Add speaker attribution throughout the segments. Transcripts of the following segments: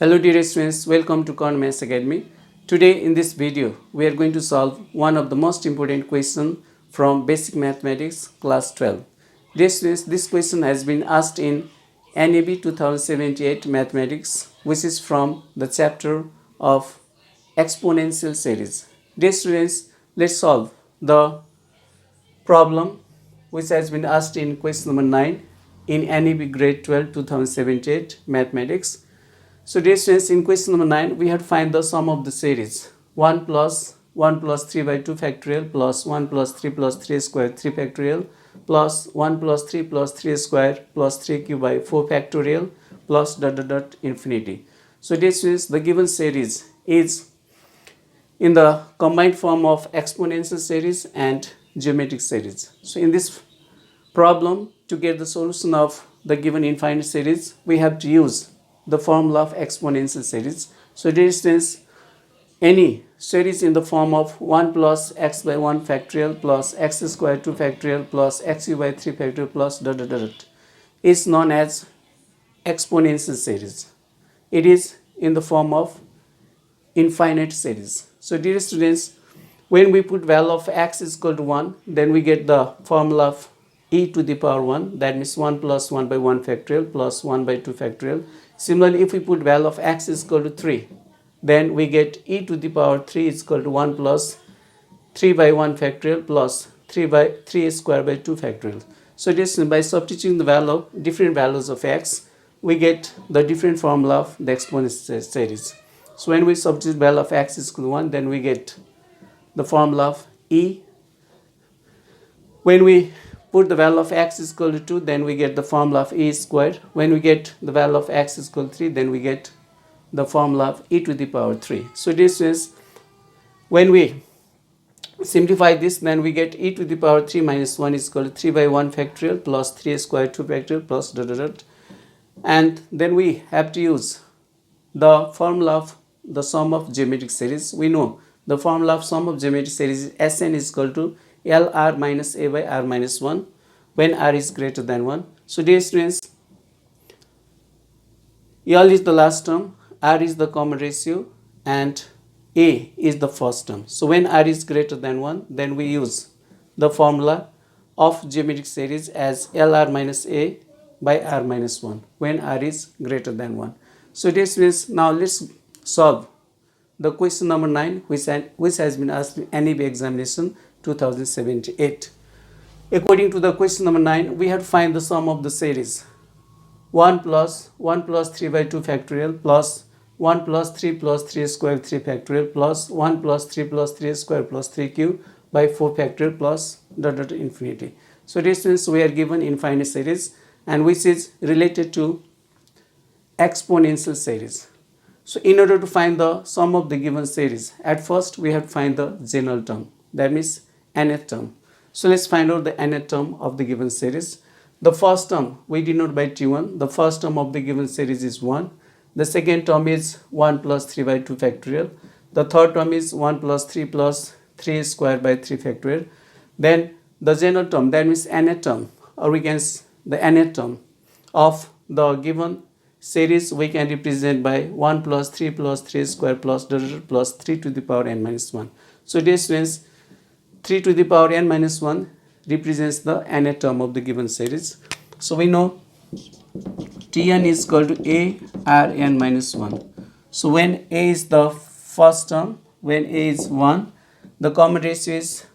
Speaker 1: Hello dear students, welcome to Karn Maths Academy. Today in this video, we are going to solve one of the most important questions from Basic Mathematics class 12. Dear students, this question has been asked in NEB 2078 Mathematics, which is from the chapter of Exponential series. Dear students, let's solve the problem which has been asked in question number 9 in NEB grade 12 2078 Mathematics. So dear students, in question number 9, we have to find the sum of the series 1 plus 3 by 2 factorial plus 1 plus 3 plus 3 square 3 factorial plus 1 plus 3 plus 3 square plus 3 cube by 4 factorial plus infinity. So dear students, the given series is in the combined form of exponential series and geometric series. So in this problem, to get the solution of the given infinite series, we have to use the formula of exponential series. So dear students, any series in the form of 1 plus x by 1 factorial plus x squared 2 factorial plus x by 3 factorial plus is known as exponential series. It is in the form of infinite series. So dear students, when we put value of x is equal to 1, then we get the formula of e to the power 1, that means 1 plus 1 by 1 factorial plus 1 by 2 factorial. Similarly, if we put value of x is equal to 3, then we get e to the power 3 is equal to 1 plus 3 by 1 factorial plus 3 by 3 square by 2 factorial. So this, by substituting the value of different values of x, we get the different formula of the exponential series. So when we substitute value of x is equal to 1, then we get the formula of e. When we put the value of x is equal to 2, then we get the formula of e squared. When we get the value of x is equal to 3, then we get the formula of e to the power 3. So this is, when we simplify this, then we get e to the power 3 minus 1 is equal to 3 by 1 factorial plus 3 squared 2 factorial plus and then we have to use the formula of the sum of geometric series. We know the formula of sum of geometric series is Sn is equal to Lr minus a by r minus 1 when r is greater than 1. So dear students, L is the last term, r is the common ratio and a is the first term. So when r is greater than 1, then we use the formula of geometric series as Lr minus a by r minus 1 when r is greater than 1. So dear students, now let's solve the question number 9 which has been asked in NEB examination 2078. According to the question number 9, we have to find the sum of the series 1 plus 3 by 2 factorial plus 1 plus 3 square 3 factorial plus 1 plus 3 square plus 3 cube by 4 factorial plus infinity. So this means we are given infinite series and which is related to exponential series. So in order to find the sum of the given series, at first we have to find the general term, that means nth term. So let's find out the nth term of the given series. The first term we denote by T1. The first term of the given series is 1. The second term is 1 plus 3 by 2 factorial. The third term is 1 plus 3 square by 3 factorial. Then the general term, that means nth term, or we can the nth term of the given series we can represent by 1 plus 3 square plus 3 to the power n minus 1. So dear students, 3 to the power n minus 1 represents the nth term of the given series. So we know Tn is equal to a r n minus 1. So when a is the first term, when a is 1, the common ratio is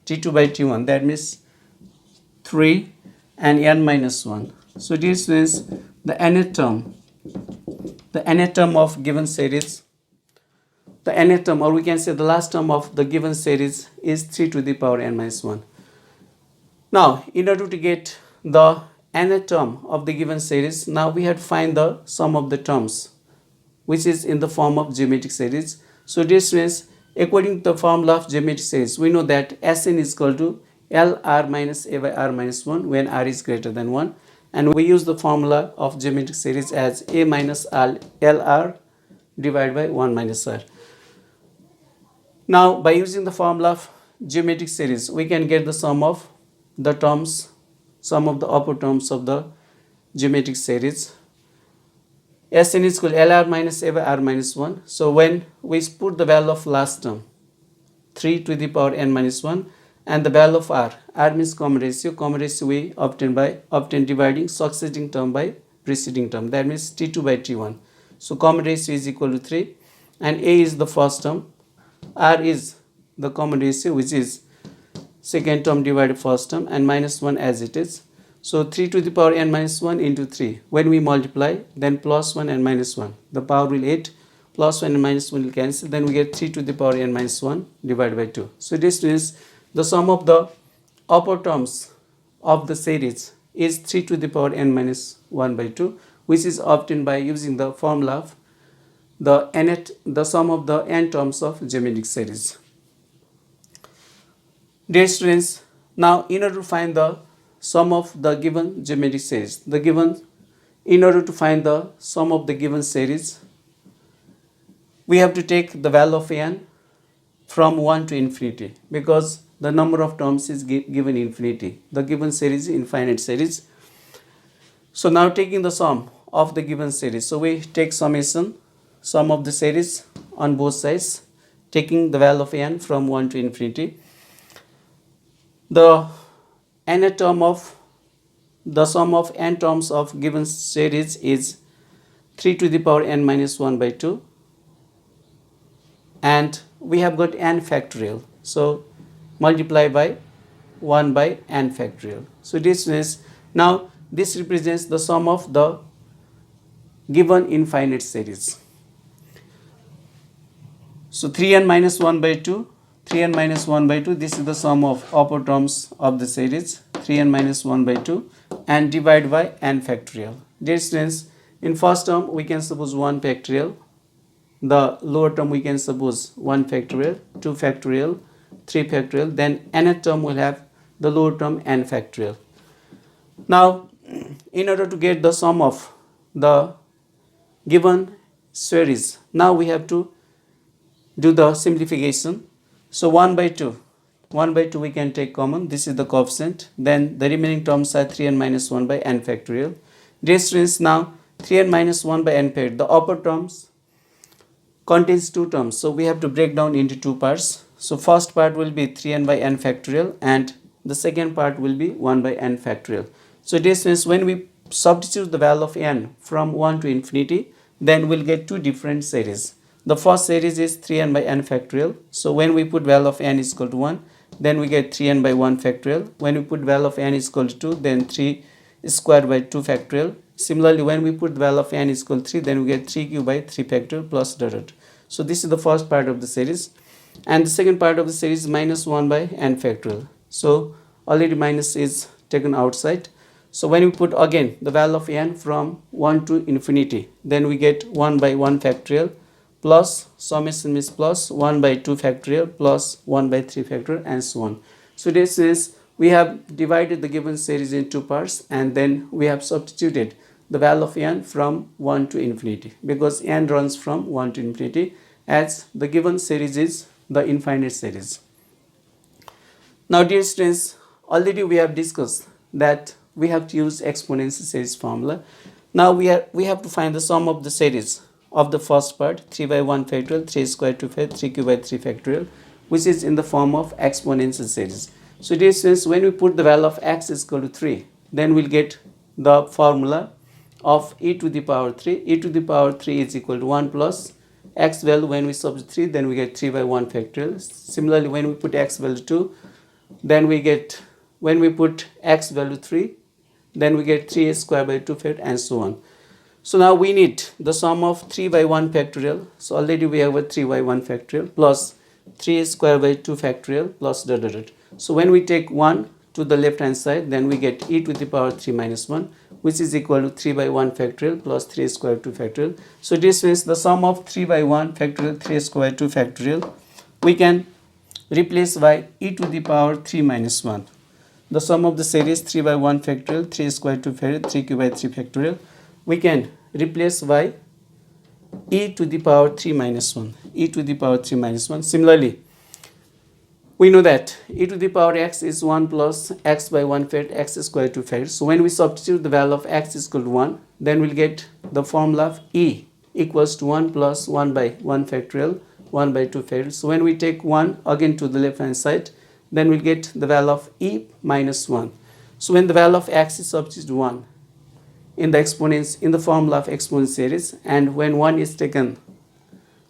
Speaker 1: t2 by t1, that means 3 and n minus 1. So dear students, the nth term of given series, the nth term, or we can say the last term of the given series is 3 to the power n minus 1. Now, in order to get the nth term of the given series, now we have to find the sum of the terms, which is in the form of geometric series. So dear students, according to the formula of geometric series, we know that Sn is equal to Lr minus a by r minus 1 when r is greater than 1. And we use the formula of geometric series as a minus Lr divided by 1 minus r. Now, by using the formula of geometric series, we can get the sum of the terms, sum of the upper terms of the geometric series. Sn is equal to LR minus A by R minus 1. So when we put the value of last term 3 to the power n minus 1 and the value of R means common ratio we obtain dividing succeeding term by preceding term, that means T2 by T1. So common ratio is equal to 3 and A is the first term, R is the common ratio which is second term divided first term and minus 1 as it is. So 3 to the power n minus 1 into 3. When we multiply, then plus 1 and minus 1. The power will 8, plus 1 and minus 1 will cancel. Then we get 3 to the power n minus 1 divided by 2. So this means the sum of the upper terms of the series is 3 to the power n minus 1 by 2, which is obtained by using the formula of the sum of the n terms of geometric series. Dear students, now in order to find the sum of the given geometric series, in order to find the sum of the given series, we have to take the value of n from 1 to infinity, because the number of terms is given infinity. The given series is infinite series. So now taking the sum of the given series, so we take summation, sum of the series on both sides, taking the value of n from 1 to infinity. The nth term of the sum of n terms of given series is 3 to the power n minus 1 by 2, and we have got n factorial, so multiply by 1 by n factorial. So this means now this represents the sum of the given infinite series. So 3n minus 1 by 2, 3n minus 1 by 2, this is the sum of upper terms of the series, 3n minus 1 by 2, and divide by n factorial. This means in first term we can suppose 1 factorial, the lower term we can suppose 1 factorial, 2 factorial, 3 factorial, then nth term will have the lower term n factorial. Now in order to get the sum of the given series, now we have to do the simplification. So 1 by 2 we can take common, this is the coefficient, then the remaining terms are 3n minus 1 by n factorial. This means now 3n minus 1 by n factorial, the upper terms contains two terms, so we have to break down into two parts. So first part will be 3n by n factorial and the second part will be 1 by n factorial. So this means when we substitute the value of n from 1 to infinity, then we'll get two different series. The first series is 3n by n factorial. So when we put value of n is equal to 1, then we get 3n by 1 factorial. When we put value of n is equal to 2, then 3 squared by 2 factorial. Similarly, when we put value of n is equal to 3, then we get 3 cubed by 3 factorial plus dot dot. So this is the first part of the series. And the second part of the series is minus 1 by n factorial. So already minus is taken outside. So when we put again the value of n from 1 to infinity, then we get 1 by 1 factorial plus summation is plus 1 by 2 factorial plus 1 by 3 factorial and so on. So this is we have divided the given series in two parts and then we have substituted the value of n from 1 to infinity, because n runs from 1 to infinity as the given series is the infinite series. Now dear students, already we have discussed that we have to use exponential series formula. Now we have to find the sum of the series of the first part, 3 by 1 factorial, 3 squared 2 factorial, 3 cubed by 3 factorial, which is in the form of exponential series. So this means when we put the value of x is equal to 3, then we'll get the formula of e to the power 3. E to the power 3 is equal to 1 plus x value. When we substitute 3, then we get 3 by 1 factorial. Similarly, when we put x value 2, then we get, when we put x value 3, then we get 3 squared by 2 factorial and so on. So now we need the sum of 3 by 1 factorial. So already we have a 3 by 1 factorial plus 3 squared by 2 factorial plus dot dot dot. So when we take 1 to the left hand side, then we get e to the power 3 minus 1, which is equal to 3 by 1 factorial plus 3 squared 2 factorial. So this means the sum of 3 by 1 factorial, 3 squared 2 factorial, we can replace by e to the power 3 minus 1. The sum of the series 3 by 1 factorial, 3 squared 2 factorial, 3 cubed by 3 factorial, we can replace by e to the power 3 minus 1. E to the power 3 minus 1. Similarly, We know that e to the power x is 1 plus x by 1 fifth x squared 2 fifths. So when we substitute the value of x is equal to 1, then we'll get the formula of e equals to 1 plus 1 by 1 factorial 1 by 2 factorial. So when we take 1 again to the left hand side, then we'll get the value of e minus 1. So when the value of x is substituted 1 in the exponents in the formula of exponent series, and when 1 is taken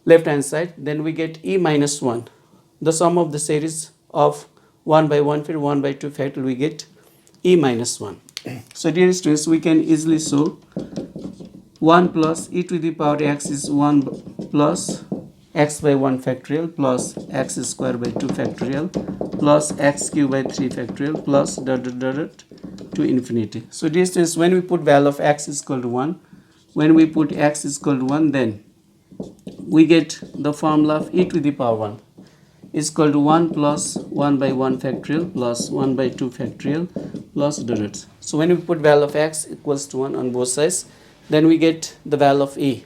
Speaker 1: left hand side, then we get e minus 1. The sum of the series of 1 by 1 factorial 1 by 2 factorial, we get e minus 1. So dear students, we can easily show 1 plus e to the power x is 1 plus x by 1 factorial plus x square by 2 factorial plus x cube by 3 factorial plus dot dot dot dot to infinity. So dear students, when we put value of x is equal to 1, when we put x is equal to 1, then we get the formula of e to the power 1 is equal to 1 plus 1 by 1 factorial plus 1 by 2 factorial plus dot dot. So when we put value of x equals to 1 on both sides, then we get the value of e.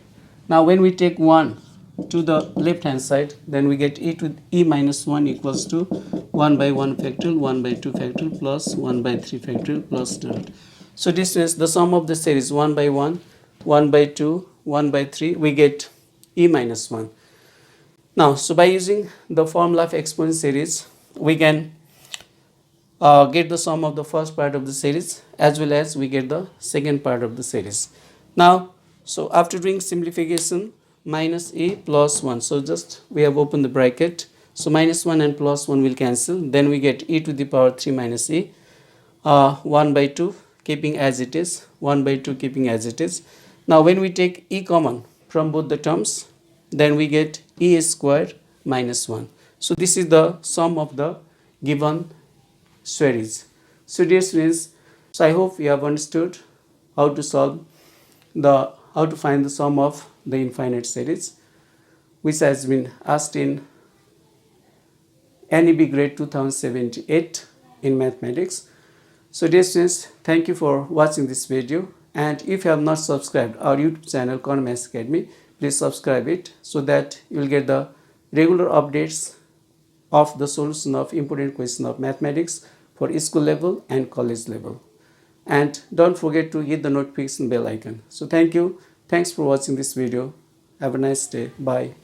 Speaker 1: Now when we take 1 to the left hand side, then we get e minus 1 equals to 1 by 1 factorial 1 by 2 factorial plus 1 by 3 factorial plus dot. So this is the sum of the series 1 by 1, 1 by 2, 1 by 3, we get e minus 1. Now, so by using the formula of exponent series, we can get the sum of the first part of the series as well as we get the second part of the series. Now, so after doing simplification, minus e plus 1. So just we have opened the bracket. So minus 1 and plus 1 will cancel. Then we get e to the power 3 minus e. 1 by 2 keeping as it is. 1 by 2 keeping as it is. Now when we take e common from both the terms, then we get e squared minus 1. So this is the sum of the given series. So dear students, so I hope you have understood how to find the sum of the infinite series, which has been asked in NEB grade 2078 in mathematics. So dear students, thank you for watching this video, and if you have not subscribed our YouTube channel Karn Maths Academy, please subscribe it so that you will get the regular updates of the solution of important questions of mathematics for school level and college level. And don't forget to hit the notification bell icon. So thank you. Thanks for watching this video. Have a nice day. Bye.